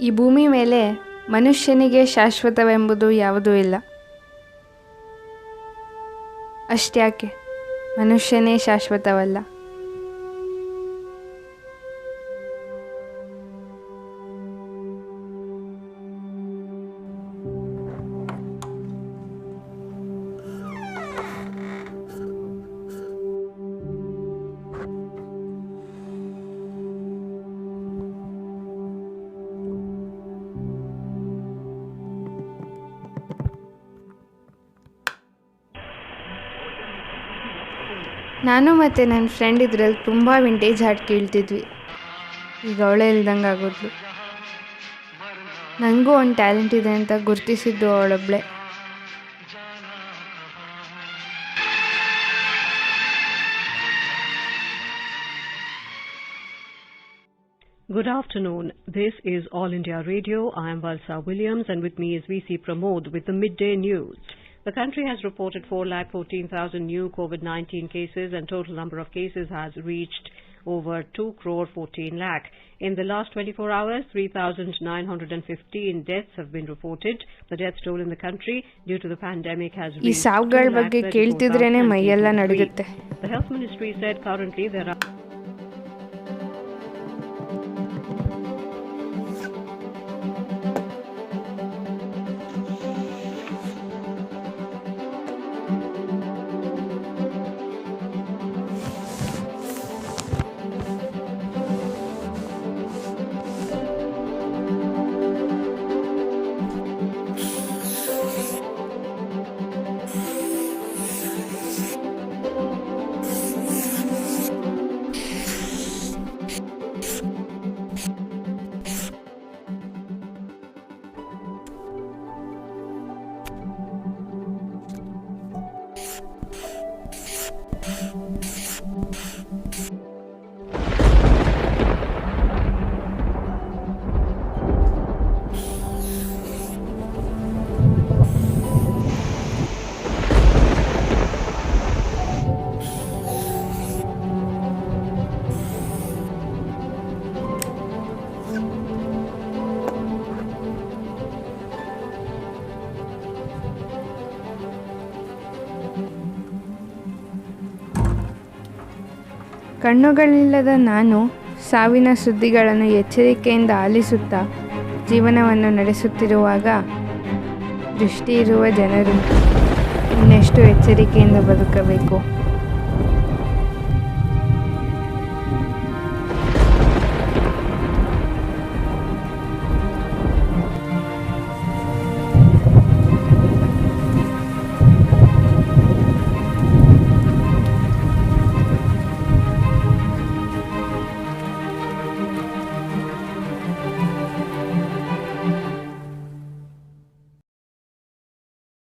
ಈ ಭೂಮಿ ಮೇಲೆ ಮನುಷ್ಯನಿಗೆ ಶಾಶ್ವತವೆಂಬುದು ಯಾವುದೂ ಇಲ್ಲ. ಅಷ್ಟ್ಯಾಕೆ ಮನುಷ್ಯನೇ ಶಾಶ್ವತವಲ್ಲ. ನಾನು ಮತ್ತು ನನ್ನ ಫ್ರೆಂಡ್ ಇದ್ರಲ್ಲಿ ತುಂಬ ವಿಂಟೇಜ್ ಹಾಡು ಕೇಳ್ತಿದ್ವಿ. ಈಗ ಅವಳೇ ಇಲ್ದಂಗೆ ಆಗೋದ್ಲು. ನನಗೂ ಒಂದು ಟ್ಯಾಲೆಂಟ್ ಇದೆ ಅಂತ ಗುರುತಿಸಿದ್ದು ಅವಳೊಬ್ಬಳೆ. Good afternoon. This is All India Radio. I am Valsa Williams and with me is VC Pramod with the midday news. The country has reported 4,14,000 new COVID-19 cases and total number of cases has reached over 2,14 lakh. In the last 24 hours, 3,915 deaths have been reported. The death toll in the country due to the pandemic has reached 2,34,000. The Health Ministry said currently there are ಕಣ್ಣುಗಳಿಲ್ಲದ ನಾನು ಸಾವಿನ ಸುದ್ದಿಗಳನ್ನು ಎಚ್ಚರಿಕೆಯಿಂದ ಆಲಿಸುತ್ತಾ ಜೀವನವನ್ನು ನಡೆಸುತ್ತಿರುವಾಗ ದೃಷ್ಟಿ ಇರುವ ಜನರು ಇನ್ನೆಷ್ಟು ಎಚ್ಚರಿಕೆಯಿಂದ ಬದುಕಬೇಕು.